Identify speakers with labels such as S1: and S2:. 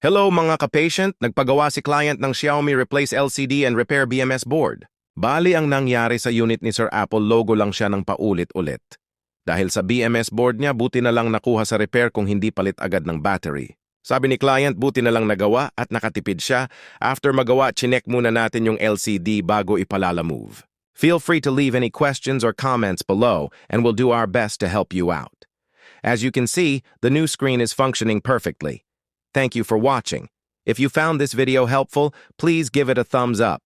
S1: Hello mga ka-patient, nagpagawa si client ng Xiaomi Replace LCD and Repair BMS board. Bali ang nangyari sa unit ni Sir Apple, logo lang siya ng paulit-ulit. Dahil sa BMS board niya, buti na lang nakuha sa repair kung hindi palit agad ng battery. Sabi ni client, buti na lang nagawa at nakatipid siya. After magawa, chinek muna natin yung LCD bago ipalala-move. Feel free to leave any questions or comments below and we'll do our best to help you out. As you can see, the new screen is functioning perfectly. Thank you for watching. If you found this video helpful, please give it a thumbs up.